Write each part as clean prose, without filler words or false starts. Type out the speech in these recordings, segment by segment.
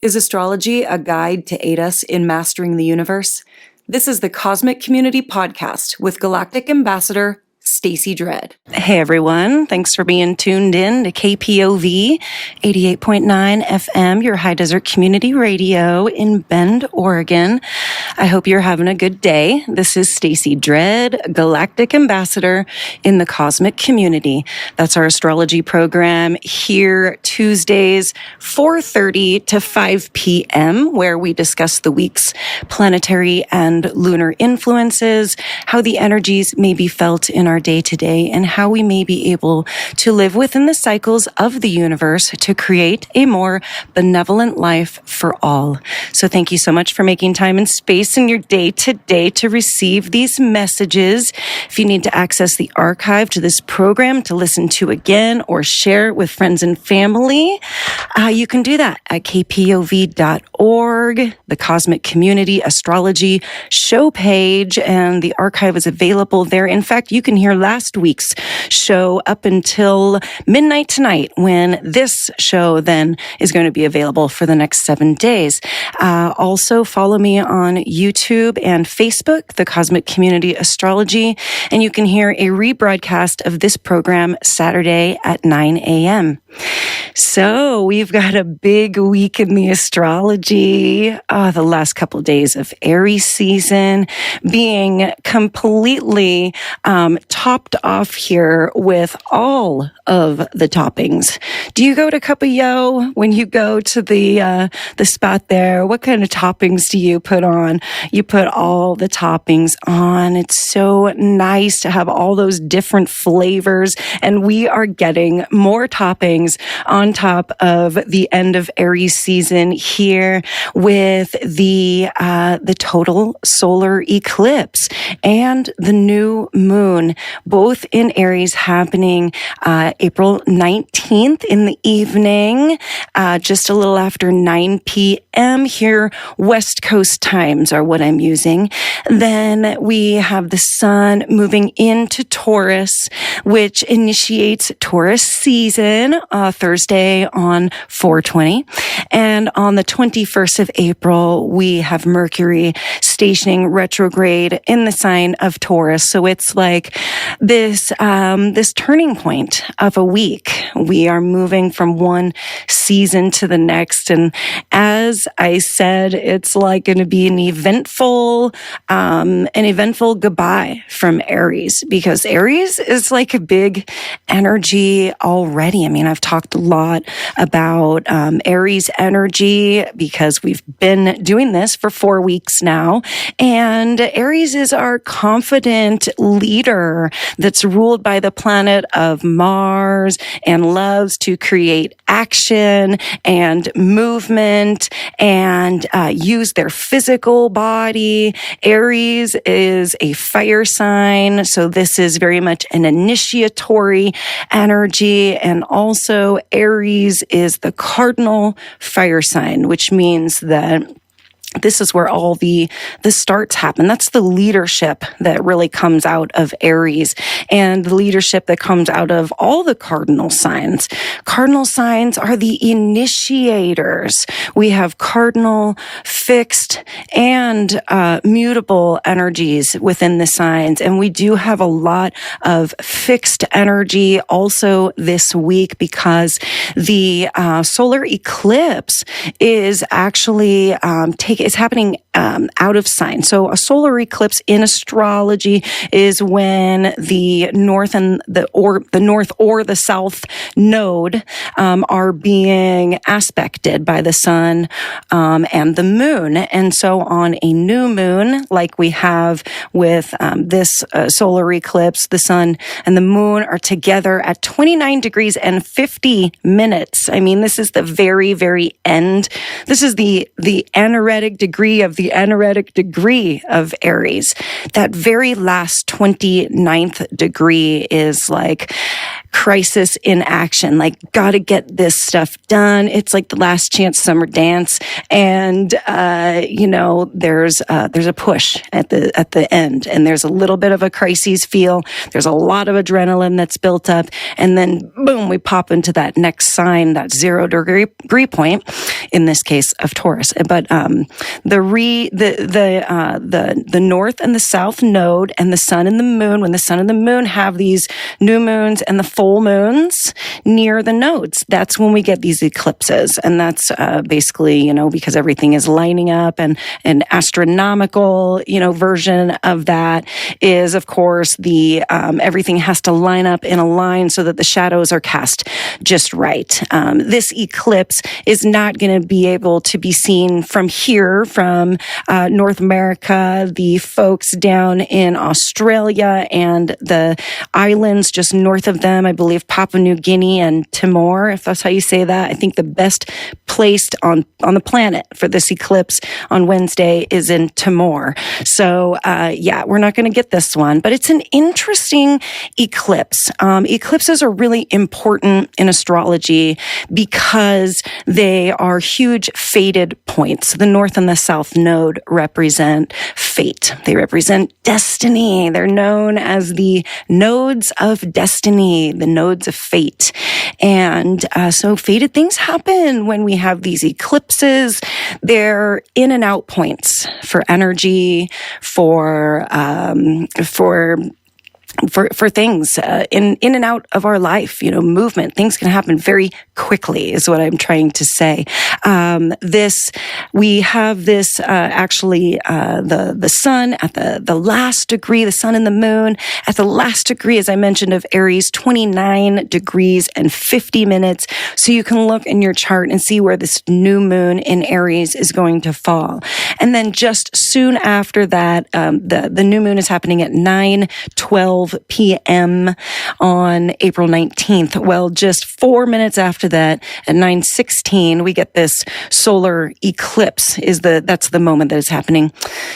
Is astrology a guide to aid us in mastering the universe? This is the Cosmic Community Podcast with Galactic Ambassador Stacey Dredd. Hey everyone, thanks for being tuned in to KPOV 88.9 FM, your high desert community radio in Bend, Oregon. I hope you're having a good day. This is Stacey Dredd, Galactic Ambassador in the Cosmic Community. That's our astrology program here Tuesdays, 4:30 to 5 p.m., where we discuss the week's planetary and lunar influences, how the energies may be felt in our day-to-day, and how we may be able to live within the cycles of the universe to create a more benevolent life for all. So thank you so much for making time and space in your day-to-day to receive these messages. If you need to access the archive to this program to listen to again or share it with friends and family, you can do that at kpov.org, the Cosmic Community Astrology show page, and the archive is available there. In fact, you can hear last week's show up until midnight tonight, when this show then is going to be available for the next 7 days. Also, follow me on YouTube and Facebook, the Cosmic Community Astrology, and you can hear a rebroadcast of this program Saturday at 9 a.m. So we've got a big week in the astrology. The last couple of days of Aries season being completely topped off here with all of the toppings. Do you go to Cup of Yo when you go to the spot there? What kind of toppings do you put on? You put all the toppings on. It's so nice to have all those different flavors, and we are getting more toppings on top of the end of Aries season here with the total solar eclipse and the new moon, both in Aries, happening April 19th in the evening, just a little after 9 p.m. here. West Coast times are what I'm using. Then we have the sun moving into Taurus, which initiates Taurus season Thursday on 4/20. And on the 21st of April, we have Mercury stationing retrograde in the sign of Taurus. So it's like this turning point of a week. We are moving from one season to the next. And as I said, it's like going to be an eventful goodbye from Aries, because Aries is like a big energy already. I mean, I've talked a lot about Aries energy because we've been doing this for 4 weeks now. And Aries is our confident leader that's ruled by the planet of Mars and loves to create action and movement and use their physical body. Aries is a fire sign, so this is very much an initiatory energy. And also Aries is the cardinal fire sign, which means that this is where all the starts happen. That's the leadership that really comes out of Aries, and the leadership that comes out of all the cardinal signs. Cardinal signs are the initiators. We have cardinal, fixed, and mutable energies within the signs. And we do have a lot of fixed energy also this week, because the solar eclipse is actually it's happening out of sign. So a solar eclipse in astrology is when the north and the north or the south node are being aspected by the sun and the moon. And so on a new moon, like we have with this solar eclipse, the sun and the moon are together at 29 degrees and 50 minutes. I mean, this is the very, very end. This is the energetic big degree of the energetic degree of Aries. That very last 29th degree is like crisis in action, like gotta get this stuff done. It's like the last chance summer dance. And, there's a push at the end, and there's a little bit of a crisis feel. There's a lot of adrenaline that's built up. And then boom, we pop into that next sign, that 0 degree point, in this case of Taurus. But, the north and the south node and the sun and the moon, when the sun and the moon have these new moons and the full moons near the nodes, that's when we get these eclipses. And that's basically, because everything is lining up, and an astronomical, version of that is, of course, the everything has to line up in a line so that the shadows are cast just right. This eclipse is not going to be able to be seen from here, from North America, the folks down in Australia and the islands just north of them, I believe Papua New Guinea and Timor, if that's how you say that. I think the best placed on the planet for this eclipse on Wednesday is in Timor. So, we're not going to get this one, but it's an interesting eclipse. Eclipses are really important in astrology because they are huge fated points. The north and the south node represent fate. They represent destiny. They're known as the nodes of destiny, the nodes of fate. And so fated things happen when we have these eclipses. They're in and out points for energy, for things in and out of our life, movement. Things can happen very quickly is what I'm trying to say. We have this the sun at the last degree, the sun and the moon at the last degree, as I mentioned, of Aries, 29 degrees and 50 minutes. So you can look in your chart and see where this new moon in Aries is going to fall. And then just soon after that, the new moon is happening at 9:12 p.m. on April 19th. Well, just 4 minutes after that, at 9:16, we get this solar eclipse. That's the moment that is happening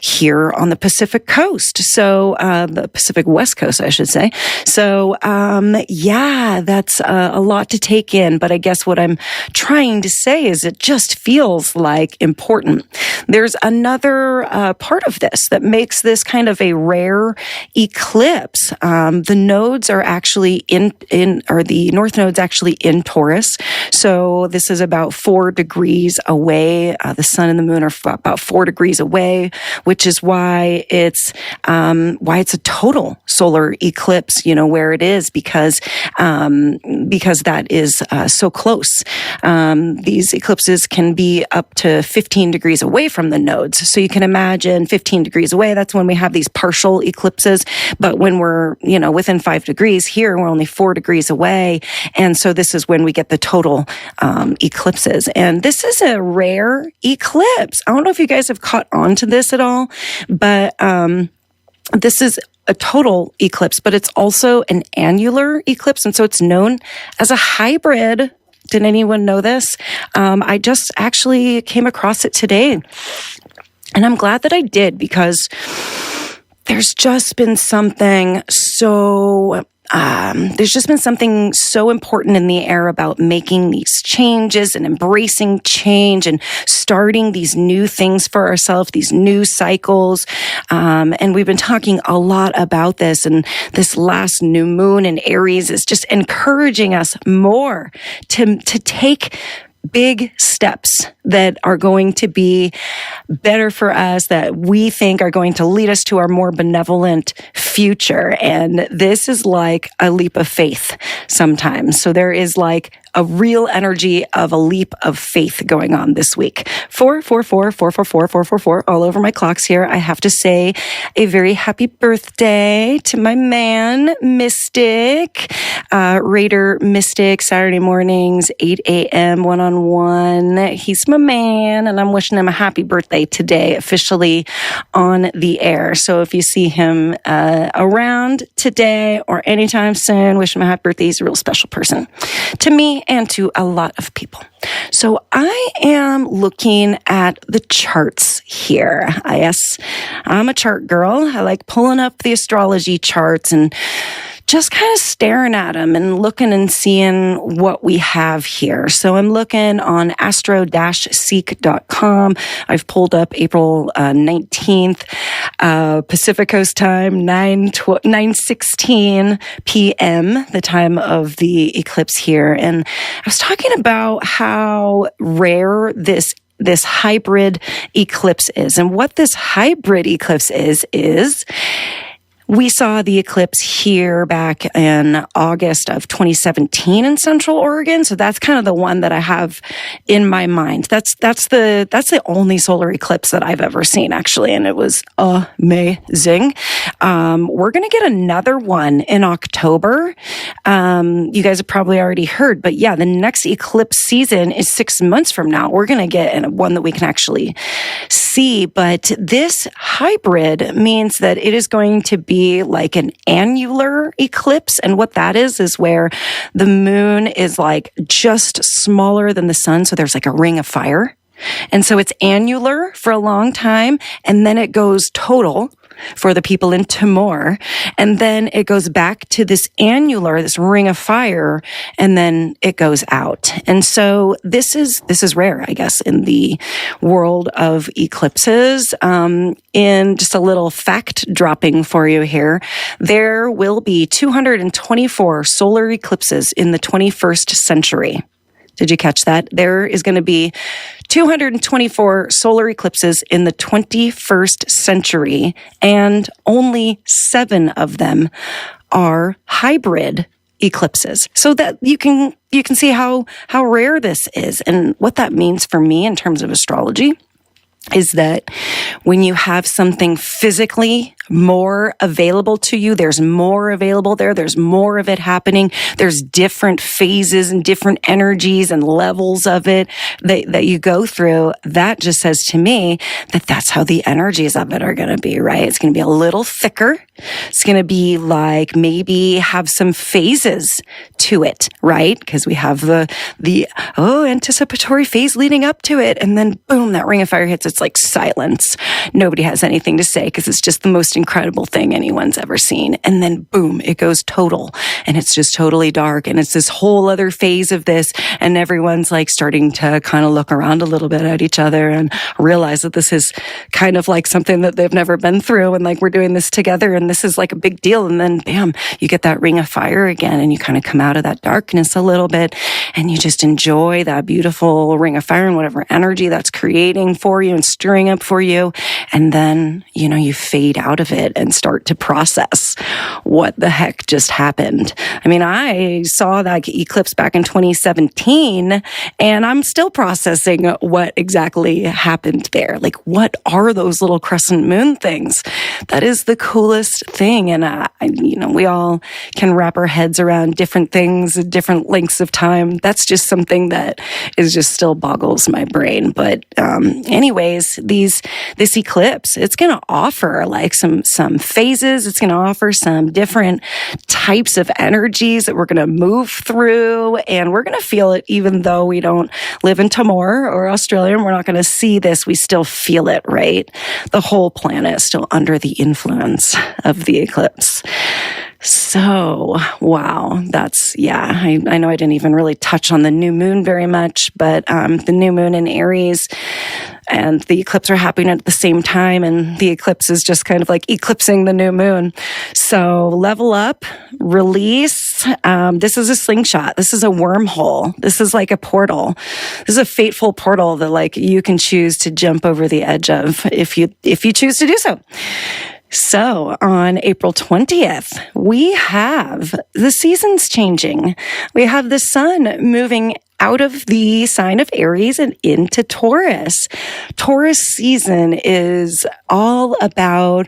here on the Pacific coast. So, the Pacific West Coast, I should say. So, that's a lot to take in. But I guess what I'm trying to say is it just feels like important. There's another part of this that makes this kind of a rare eclipse. The nodes are actually the north node's actually in Taurus. So this is about 4 degrees away. The sun and the moon are about 4 degrees away, which is why it's a total solar eclipse, where it is, because that is so close. These eclipses can be up to 15 degrees away from the nodes. So you can imagine 15 degrees away, that's when we have these partial eclipses. But when we're, within 5 degrees here, we're only 4 degrees away. And so this is when we get the total eclipses. And this is a rare eclipse. I don't know if you guys have caught on to this at all, but this is a total eclipse, but it's also an annular eclipse. And so it's known as a hybrid. Did anyone know this? I just actually came across it today. And I'm glad that I did, because there's just been something so important in the air about making these changes and embracing change and starting these new things for ourselves, these new cycles. And we've been talking a lot about this, and this last new moon in Aries is just encouraging us more to take big steps that are going to be better for us, that we think are going to lead us to our more benevolent future. And this is like a leap of faith sometimes. So there is like a real energy of a leap of faith going on this week. 444 all over my clocks here. I have to say a very happy birthday to my man, Mystic, Raider Mystic, Saturday mornings, 8 a.m., one-on-one. He's my man, and I'm wishing him a happy birthday today, officially on the air. So if you see him around today or anytime soon, wish him a happy birthday. He's a real special person to me me and to a lot of people. So I am looking at the charts here. Yes, I'm a chart girl. I like pulling up the astrology charts and just kind of staring at them and looking and seeing what we have here. So I'm looking on astro-seek.com. I've pulled up April 19th, Pacific Coast time, 9:16 p.m., the time of the eclipse here. And I was talking about how rare this hybrid eclipse is. And what this hybrid eclipse is we saw the eclipse here back in August of 2017 in Central Oregon. So that's kind of the one that I have in my mind. That's the only solar eclipse that I've ever seen, actually. And it was amazing. We're going to get another one in October. You guys have probably already heard, but yeah, the next eclipse season is 6 months from now. We're going to get one that we can actually see, but this hybrid means that it is going to be like an annular eclipse. And what that is where the moon is like just smaller than the sun. So there's like a ring of fire. And so it's annular for a long time. And then it goes total for the people in Timor. And then it goes back to this annular, this ring of fire, and then it goes out. And so this is rare, I guess, in the world of eclipses. In just a little fact dropping for you here, there will be 224 solar eclipses in the 21st century. Did you catch that? There is going to be 224 solar eclipses in the 21st century, and only 7 of them are hybrid eclipses. So that you can see how rare this is. And what that means for me in terms of astrology is that when you have something physically more available to you, there's more available there, there's more of it happening, there's different phases and different energies and levels of it that you go through, that just says to me that that's how the energies of it are going to be, right? It's going to be a little thicker. It's going to be like maybe have some phases to it, right? Because we have the anticipatory phase leading up to it, and then boom, that ring of fire hits. It's like silence. Nobody has anything to say because it's just the most incredible thing anyone's ever seen. And then boom, it goes total, and it's just totally dark, and it's this whole other phase of this, and everyone's like starting to kind of look around a little bit at each other and realize that this is kind of like something that they've never been through, and like we're doing this together, and this is like a big deal. And then bam, you get that ring of fire again, and you kind of come out of that darkness a little bit, and you just enjoy that beautiful ring of fire and whatever energy that's creating for you and stirring up for you. And then, you fade out of it and start to process what the heck just happened. I mean, I saw that eclipse back in 2017, and I'm still processing what exactly happened there. Like, what are those little crescent moon things? That is the coolest thing. And, we all can wrap our heads around different things at different lengths of time. That's just something that is just still boggles my brain. But anyways, this eclipse, it's going to offer like some phases. It's going to offer some different types of energies that we're going to move through, and we're going to feel it even though we don't live in Timor or Australia, and we're not going to see this. We still feel it, right? The whole planet is still under the influence of the eclipse. So, wow, I know I didn't even really touch on the new moon very much, but the new moon in Aries and the eclipse are happening at the same time, and the eclipse is just kind of like eclipsing the new moon. So level up, release. This is a slingshot. This is a wormhole. This is like a portal. This is a fateful portal that like you can choose to jump over the edge of if you choose to do so. So on April 20th, we have the seasons changing. We have the sun moving out of the sign of Aries and into Taurus. Taurus season is all about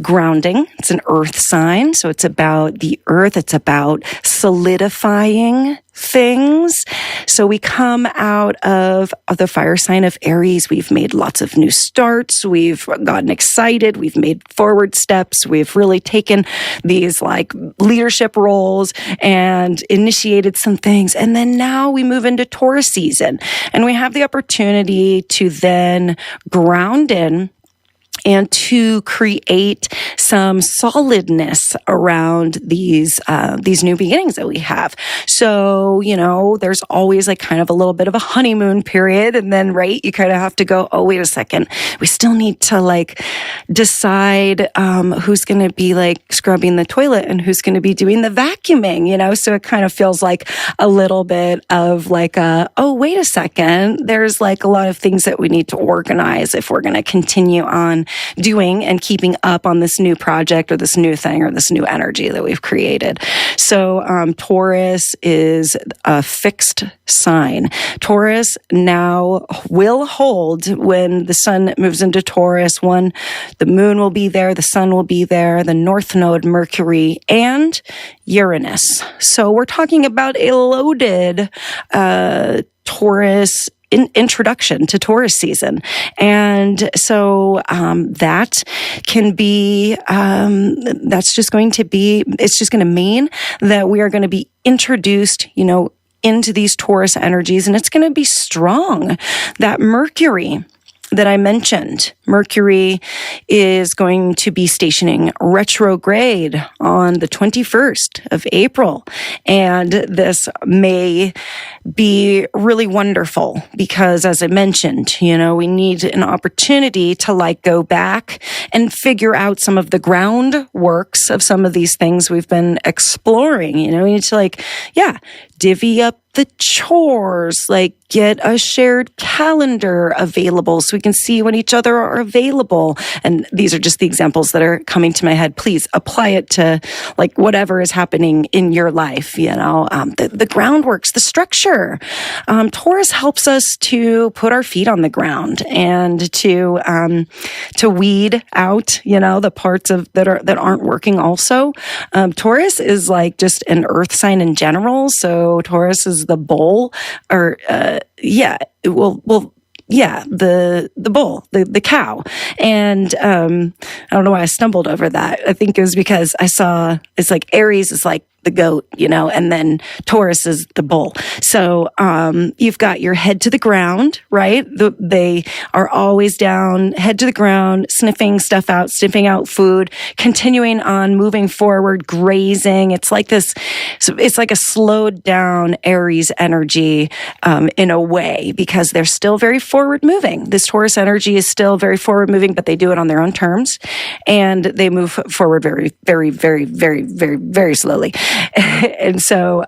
grounding. It's an earth sign, so it's about the earth. It's about solidifying things. So we come out of the fire sign of Aries. We've made lots of new starts. We've gotten excited. We've made forward steps. We've really taken these like leadership roles and initiated some things. And then now we move into Taurus season, and we have the opportunity to then ground in and to create some solidness around these new beginnings that we have. So, there's always like kind of a little bit of a honeymoon period. And then, right, you kind of have to go, oh, wait a second. We still need to like decide, who's going to be like scrubbing the toilet and who's going to be doing the vacuuming, so it kind of feels like a little bit of like oh, wait a second. There's like a lot of things that we need to organize if we're going to continue on doing and keeping up on this new project or this new thing or this new energy that we've created. So Taurus is a fixed sign. Taurus now will hold when the sun moves into Taurus. One, the moon will be there, the sun will be there, the north node, Mercury, and Uranus. So we're talking about a loaded Taurus introduction to Taurus season. And so that can be, it's just going to mean that we are going to be introduced, into these Taurus energies, and it's going to be strong. That Mercury that I mentioned, Mercury is going to be stationing retrograde on the 21st of April. And this may be really wonderful because, as I mentioned, we need an opportunity to like go back and figure out some of the groundworks of some of these things we've been exploring. We need to divvy up the chores, like get a shared calendar available so we can see when each other are available. And these are just the examples that are coming to my head. Please apply it to like whatever is happening in your life, the groundworks, the structure. Taurus helps us to put our feet on the ground and to weed out, the parts of that aren't working also. Taurus is like just an earth sign in general. So Taurus is the bull, or the bull, the cow. And I don't know why I stumbled over that. I think it was because I saw it's like Aries is like the goat, and then Taurus is the bull. So you've got your head to the ground, right? They are always down, head to the ground, sniffing stuff out, sniffing out food, continuing on, moving forward, grazing. It's like this, it's like a slowed down Aries energy in a way, because they're still very forward moving. This Taurus energy is still very forward moving, but they do it on their own terms. And they move forward very, very, very, very, very, very slowly. And so,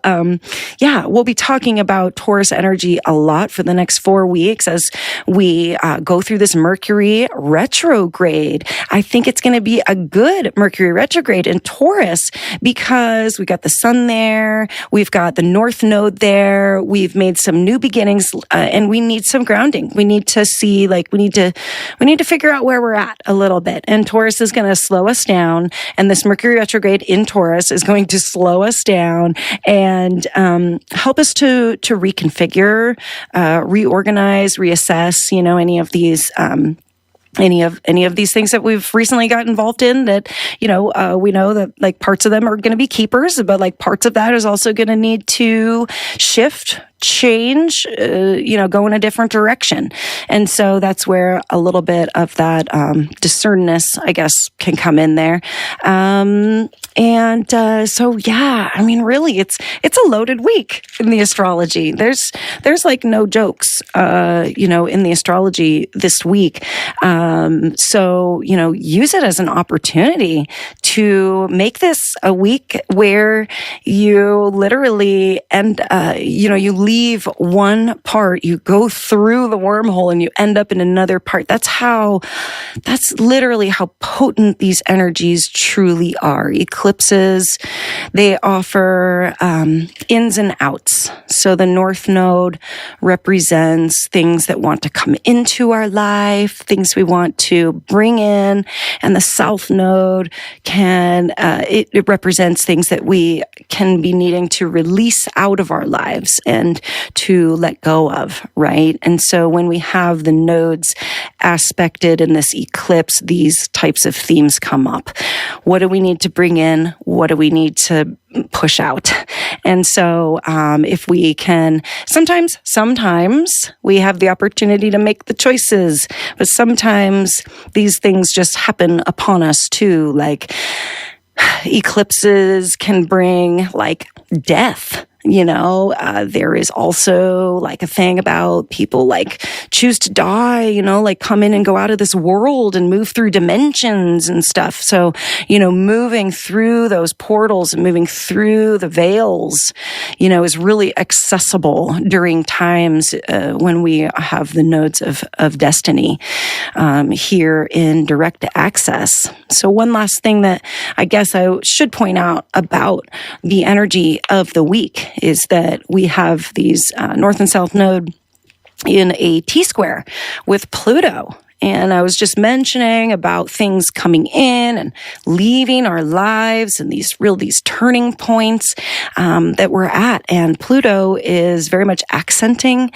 we'll be talking about Taurus energy a lot for the next 4 weeks as we go through this Mercury retrograde. I think it's going to be a good Mercury retrograde in Taurus because we got the sun there, we've got the north node there, we've made some new beginnings, and we need some grounding. We need to see, we need to figure out where we're at a little bit. And Taurus is going to slow us down, and this Mercury retrograde in Taurus is going to slow us down and help us to reconfigure, reorganize, reassess, any of these any of these things that we've recently got involved in that, we know that like parts of them are going to be keepers, but like parts of that is also going to need to shift, change, go in a different direction. And so that's where a little bit of that discernness, I guess, can come in there. Really, it's a loaded week in the astrology. There's like no jokes, in the astrology this week. Use it as an opportunity to make this a week where you literally you leave one part, you go through the wormhole and you end up in another part. That's literally how potent these energies truly are. Eclipses, they offer ins and outs. So the North Node represents things that want to come into our life, things we want to bring in, and the South Node it represents things that we can be needing to release out of our lives and to let go of, right? And so when we have the nodes aspected in this eclipse, these types of themes come up. What do we need to bring in? What do we need to push out? And so if we can, sometimes we have the opportunity to make the choices, but sometimes these things just happen upon us too. Like eclipses can bring like death. There is also like a thing about people like choose to die, like come in and go out of this world and move through dimensions and stuff. So, moving through those portals and moving through the veils, is really accessible during times when we have the nodes of destiny here in direct access. So one last thing that I guess I should point out about the energy of the week is that we have these North and South Node in a T-square with Pluto. And I was just mentioning about things coming in and leaving our lives and these turning points that we're at. And Pluto is very much accenting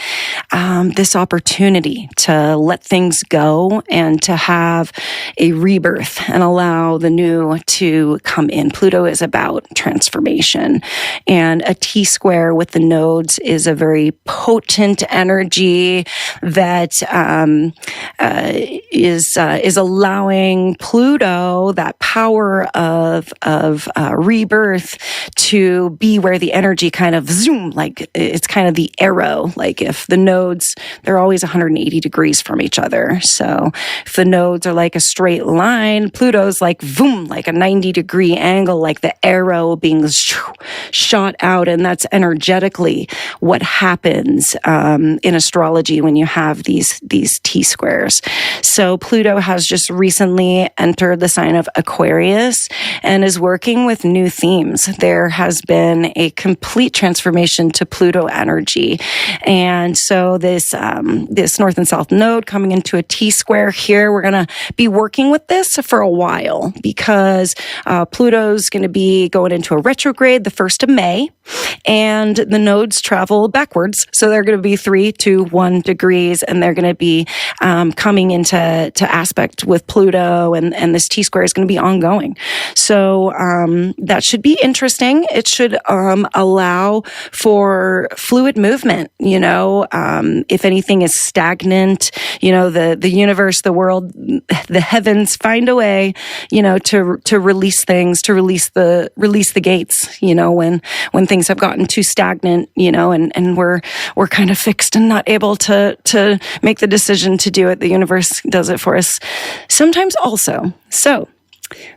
this opportunity to let things go and to have a rebirth and allow the new to come in. Pluto is about transformation, and a T-square with the nodes is a very potent energy that is allowing Pluto that power of rebirth to be where the energy kind of zoom, like it's kind of the arrow. Like if the nodes, they're always 180 degrees from each other. So if the nodes are like a straight line, Pluto's like boom, like a 90-degree angle, like the arrow being shot out. And that's energetically what happens in astrology when you have these T-squares. So Pluto has just recently entered the sign of Aquarius and is working with new themes. There has been a complete transformation to Pluto energy. And so this North and South Node coming into a T-square here, we're going to be working with this for a while because Pluto's going to be going into a retrograde the 1st of May, and the nodes travel backwards. So they're going to be 3 to 1 degrees, and they're going to be coming into aspect with Pluto, and this T-square is going to be ongoing. So that should be interesting. It should allow for fluid movement. If anything is stagnant, the universe, the world, the heavens find a way, to release things, to release the gates. When things have gotten too stagnant, and we're kind of fixed and not able to make the decision to do it. The universe does it for us sometimes also. So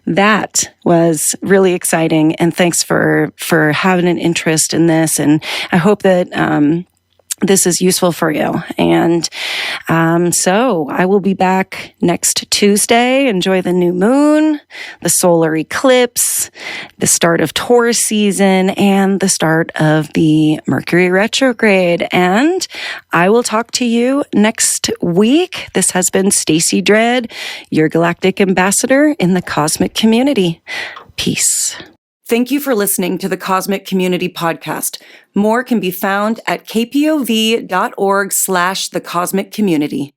that was really exciting. And thanks for having an interest in this. And I hope that, this is useful for you. And so I will be back next Tuesday. Enjoy the new moon, the solar eclipse, the start of Taurus season, and the start of the Mercury Retrograde. And I will talk to you next week. This has been Stacey Dredd, your galactic ambassador in the cosmic community. Peace. Thank you for listening to the Cosmic Community Podcast. More can be found at kpov.org/thecosmiccommunity.